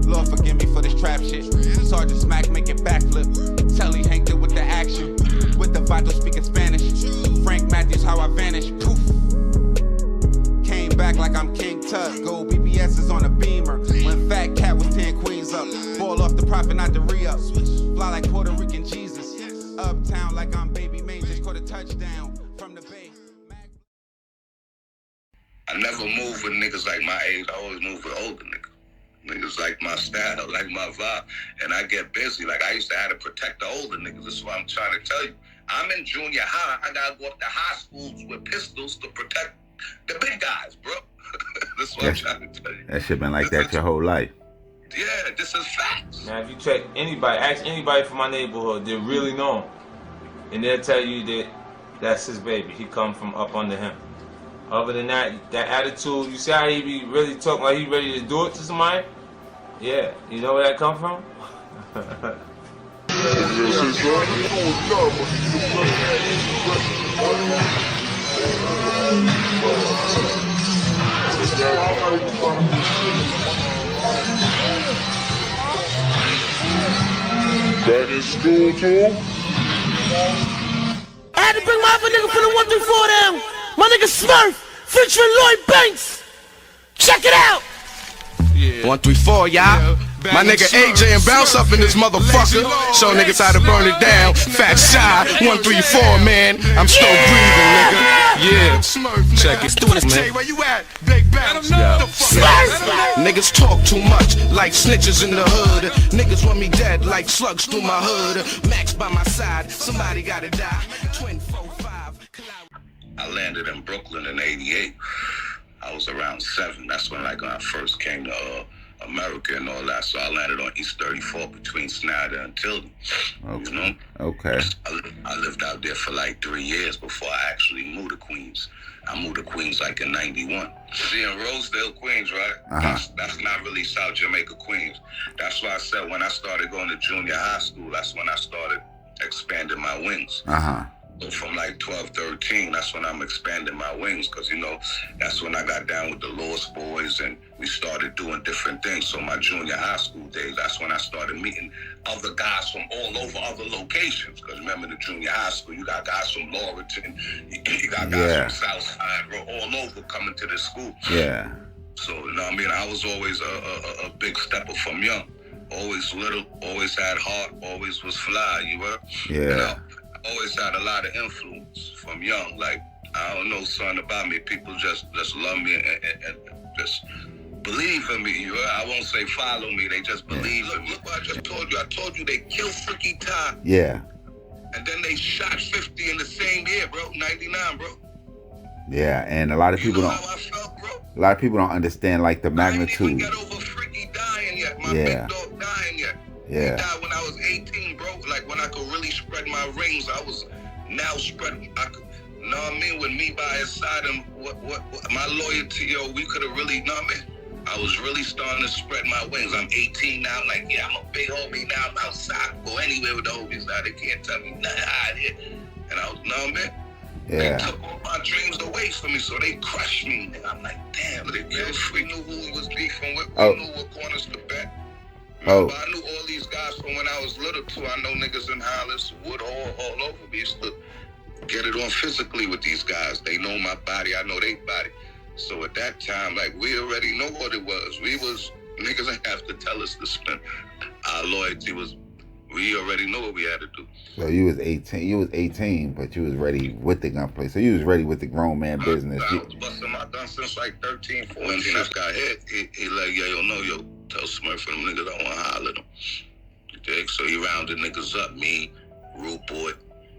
Lord forgive me for this trap shit. Sergeant Smack make it backflip. Telly Hank it with the action. With the Vato speaking Spanish. Frank Matthews how I vanish. Poof. Came back like I'm King Tut. Gold BBS is on a beamer. When Fat Cat was 10 queens up. Ball off the profit, not the re-up. Fly like Puerto Rican Jesus. Uptown like I'm Baby May. Just caught a touchdown from the Bay. I never move with niggas like my age. I always move with older niggas. Niggas like my style, like my vibe. And I get busy. Like, I used to have to protect the older niggas. That's what I'm trying to tell you. I'm in junior high. I gotta go up to high schools with pistols to protect the big guys, bro. That's what I'm trying to tell you. That shit been like that your whole life. Yeah, this is facts. Now, if you check anybody, ask anybody from my neighborhood, they really know him. And they'll tell you that that's his baby. He come from up under him. Other than that, that attitude, you see how he be really talking like he ready to do it to somebody? Yeah, you know where that come from? That is school too. I had to bring my other nigga from the 134 down. My nigga Smurf, featuring Lloyd Banks. Check it out. 134, y'all. My nigga AJ and bounce up in this motherfucker. Show niggas how to burn it down. Fat Shy, 134, man. I'm still breathing, nigga. Yeah. Check it, man. Where you at? Big bounce. Niggas talk too much, like snitches in the hood. Niggas want me dead, like slugs through my hood. Max by my side, somebody gotta die. Twin 4-5. I landed in Brooklyn in '88. I was around 7. That's when like when I first came to America and all that. So I landed on East 34 between Snyder and Tilden. Okay. You know? Okay. I lived out there for like 3 years before I actually moved to Queens. I moved to Queens like in '91. See, in Rosedale, Queens, right? That's not really South Jamaica, Queens. That's why I said when I started going to junior high school, that's when I started expanding my wings. So from like 12, 13, that's when I'm expanding my wings because, you know, that's when I got down with the Lost Boys and we started doing different things. So my junior high school days, that's when I started meeting other guys from all over other locations. Because remember the junior high school, you got guys from Laurelton, you got guys from Southside, bro, all over coming to this school. Yeah. So, you know what I mean? I was always a big stepper from young. Always little, always had heart, always was fly, you were? Yeah. You know? Always had a lot of influence from young. Like, I don't know something about me. People just love me and just believe in me. You know? I won't say follow me. They just believe in me. Look what I just told you. I told you they killed Freaky Ty. Yeah. And then they shot 50 in the same year, bro. 99, bro. Yeah, and a lot of people you know don't. How I felt, bro? A lot of people don't understand like the magnitude. I ain't even get over Freaky dying yet. My big dog dying yet. Yeah. He died when I was 18, bro. Like when I could really spread my rings, I was now spread. I could, you know what I mean? With me by his side and what my loyalty, yo, we could have really, you know what I mean? I was really starting to spread my wings. I'm 18 now. I'm like, yeah, I'm a big homie now. I'm outside. Go anywhere with the homies now. They can't tell me nothing out here. And I was, you know what I mean? Yeah. They took all my dreams away from me, so they crushed me. And I'm like, damn, they killed. We knew who he was beefing with. We knew what corners to bet. Remember, I knew all these guys from when I was little too. I know niggas in Hollis, Woodhall, all over. We used to get it on physically with these guys. They know my body, I know their body. So at that time, like, we already know what it was. Niggas ain't have to tell us to spend. Our loyalty was, we already know what we had to do. So you was 18, but you was ready with the gunplay. So you was ready with the grown man business. I was busting my gun since like 13, 14. When this guy hit, he like, yo, tell Smurf and them niggas I want to holler at them. You dig? So he rounded niggas up, me, Root Boy.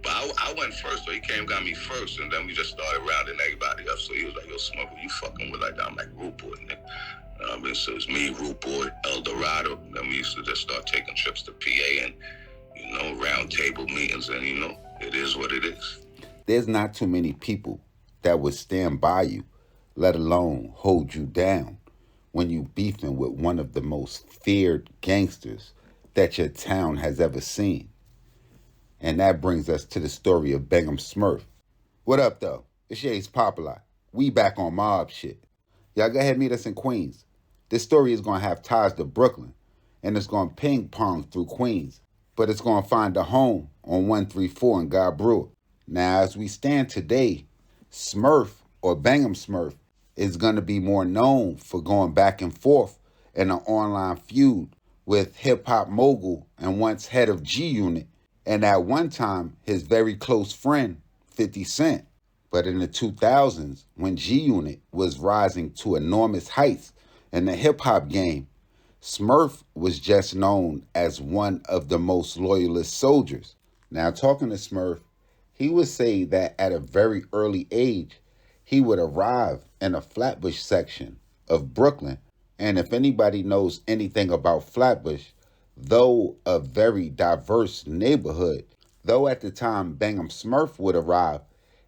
But I went first, so he came got me first, and then we just started rounding everybody up. So he was like, yo, Smurf, who you fucking with like that? I'm like, Root Boy, nigga. You know what I mean? So it's me, Root Boy, El Dorado. Then we used to just start taking trips to PA and, you know, round table meetings, and, you know, it is what it is. There's not too many people that would stand by you, let alone hold you down when you beefing with one of the most feared gangsters that your town has ever seen. And that brings us to the story of Begum Smurf. What up, though? It's your ace Popalot. We back on MOBB shit. Y'all go ahead and meet us in Queens. This story is going to have ties to Brooklyn, and it's going to ping pong through Queens, but it's going to find a home on 134 in God Brewer. Now, as we stand today, Smurf, or Bang'em Smurf, is going to be more known for going back and forth in an online feud with hip-hop mogul and once head of G-Unit, and at one time, his very close friend, 50 Cent. But in the 2000s, when G-Unit was rising to enormous heights in the hip-hop game, Smurf was just known as one of the most loyalist soldiers. Now, talking to Smurf, he would say that at a very early age, he would arrive in a Flatbush section of Brooklyn. And if anybody knows anything about Flatbush, though a very diverse neighborhood, though at the time Bang'em Smurf would arrive,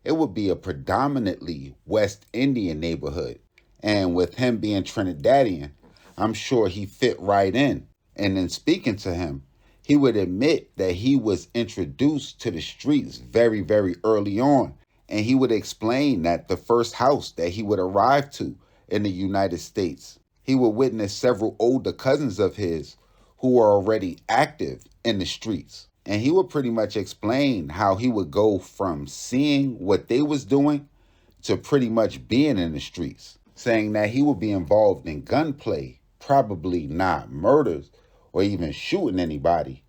it would be a predominantly West Indian neighborhood. And with him being Trinidadian, I'm sure he fit right in. And in speaking to him, he would admit that he was introduced to the streets very, very early on. And he would explain that the first house that he would arrive to in the United States, he would witness several older cousins of his who were already active in the streets. And he would pretty much explain how he would go from seeing what they was doing to pretty much being in the streets, saying that he would be involved in gunplay, probably not murders or even shooting anybody,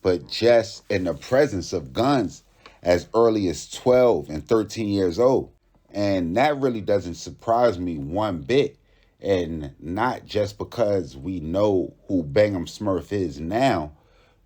but just in the presence of guns as early as 12 and 13 years old. And that really doesn't surprise me one bit. And not just because we know who Bang'em Smurf is now,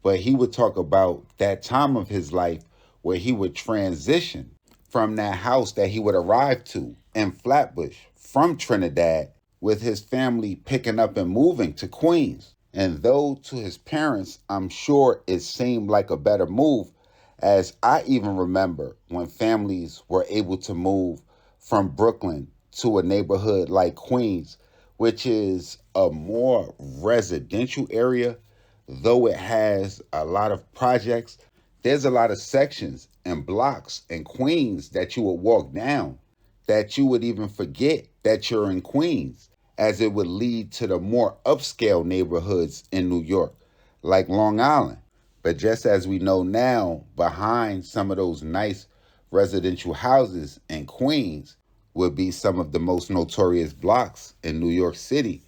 but he would talk about that time of his life where he would transition from that house that he would arrive to in Flatbush from Trinidad, with his family picking up and moving to Queens. And though to his parents, I'm sure it seemed like a better move, as I even remember when families were able to move from Brooklyn to a neighborhood like Queens, which is a more residential area, though it has a lot of projects. There's a lot of sections and blocks in Queens that you would walk down that you would even forget that you're in Queens, as it would lead to the more upscale neighborhoods in New York, like Long Island. But just as we know now, behind some of those nice residential houses in Queens would be some of the most notorious blocks in New York City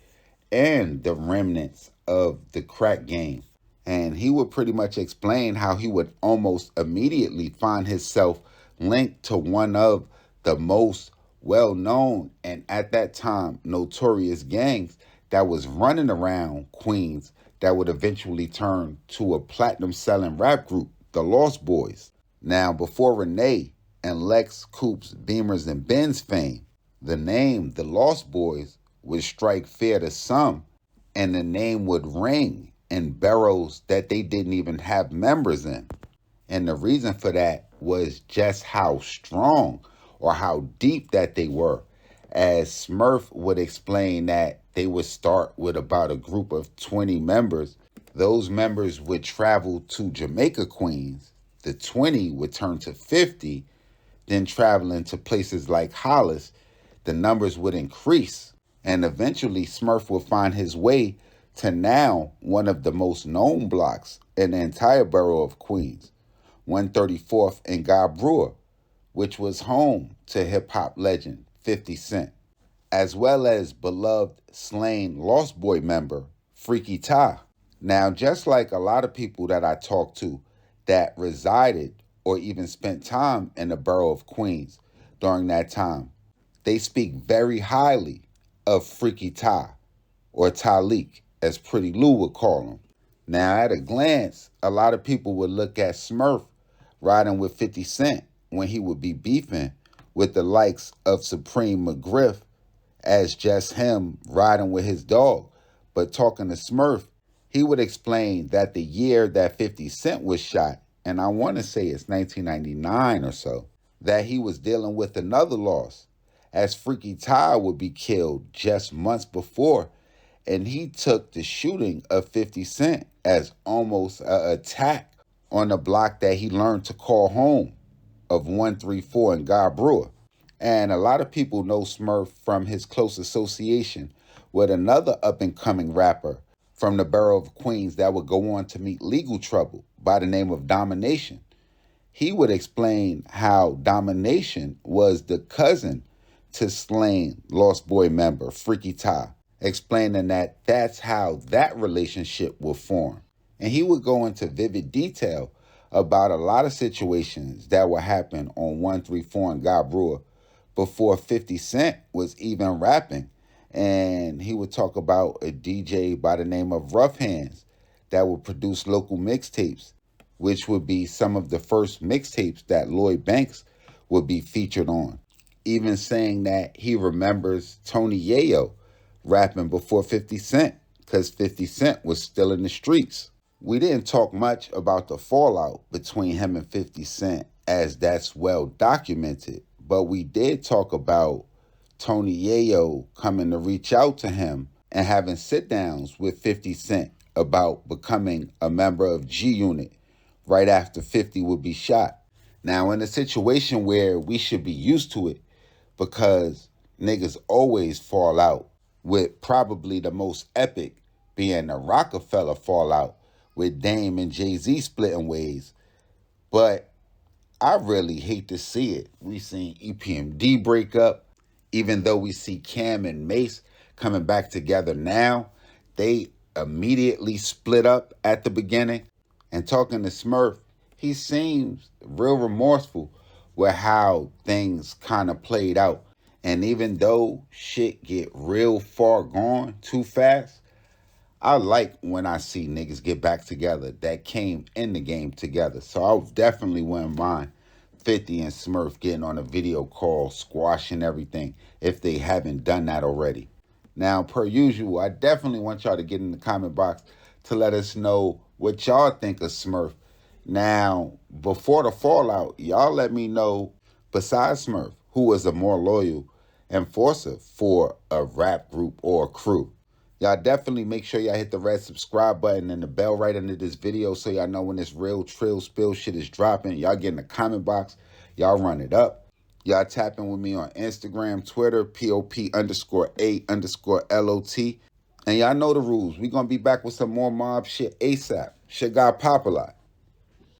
and the remnants of the crack game. And he would pretty much explain how he would almost immediately find himself linked to one of the most well-known and at that time notorious gangs that was running around Queens that would eventually turn to a platinum-selling rap group, the Lost Boys. Now, before Renee and Lex, Coops, Beamers, and Benz fame, the name the Lost Boys would strike fear to some, and the name would ring in boroughs that they didn't even have members in. And the reason for that was just how strong or how deep that they were, as Smurf would explain that they would start with about a group of 20 members. Those members would travel to Jamaica, Queens. The 20 would turn to 50. Then traveling to places like Hollis, the numbers would increase. And eventually Smurf would find his way to now one of the most known blocks in the entire borough of Queens, 134th and God Brewer, which was home to hip-hop legend 50 Cent, as well as beloved slain Lost Boy member Freaky Ty. Now, just like a lot of people that I talked to that resided or even spent time in the borough of Queens during that time, they speak very highly of Freaky Ty, or Talik, as Pretty Lou would call him. Now, at a glance, a lot of people would look at Smurf riding with 50 Cent when he would be beefing with the likes of Supreme McGriff as just him riding with his dog. But talking to Smurf, he would explain that the year that 50 Cent was shot, and I want to say it's 1999 or so, that he was dealing with another loss, as Freaky Ty would be killed just months before, and he took the shooting of 50 Cent as almost an attack on the block that he learned to call home of 134 and God Brewer. And a lot of people know Smurf from his close association with another up-and-coming rapper from the borough of Queens that would go on to meet legal trouble by the name of Domination. He would explain how Domination was the cousin to slain Lost Boy member Freaky Ty, explaining that that's how that relationship would form. And he would go into vivid detail about a lot of situations that would happen on 134 and God Brewer before 50 Cent was even rapping. And he would talk about a DJ by the name of Rough Hands that would produce local mixtapes, which would be some of the first mixtapes that Lloyd Banks would be featured on. Even saying that he remembers Tony Yayo rapping before 50 Cent because 50 Cent was still in the streets. We didn't talk much about the fallout between him and 50 Cent, as that's well documented, but we did talk about Tony Yayo coming to reach out to him and having sit-downs with 50 Cent about becoming a member of G-Unit right after 50 would be shot. Now, in a situation where we should be used to it, because niggas always fall out, with probably the most epic being the Rockefeller fallout with Dame and Jay-Z splitting ways. But I really hate to see it. We seen EPMD break up. Even though we see Cam and Mace coming back together now, they immediately split up at the beginning. And talking to Smurf, he seems real remorseful with how things kind of played out. And even though shit get real far gone too fast, I like when I see niggas get back together that came in the game together. So I definitely wouldn't mind 50 and Smurf getting on a video call, squashing everything, if they haven't done that already. Now, per usual, I definitely want y'all to get in the comment box to let us know what y'all think of Smurf. Now, before the fallout, y'all let me know, besides Smurf, who was a more loyal enforcer for a rap group or a crew. Y'all definitely make sure y'all hit the red subscribe button and the bell right under this video so y'all know when this real trill spill shit is dropping. Y'all get in the comment box. Y'all run it up. Y'all tap in with me on Instagram, Twitter, POP_A_LOT. And y'all know the rules. We gonna be back with some more mob shit ASAP. Shit got Popalot.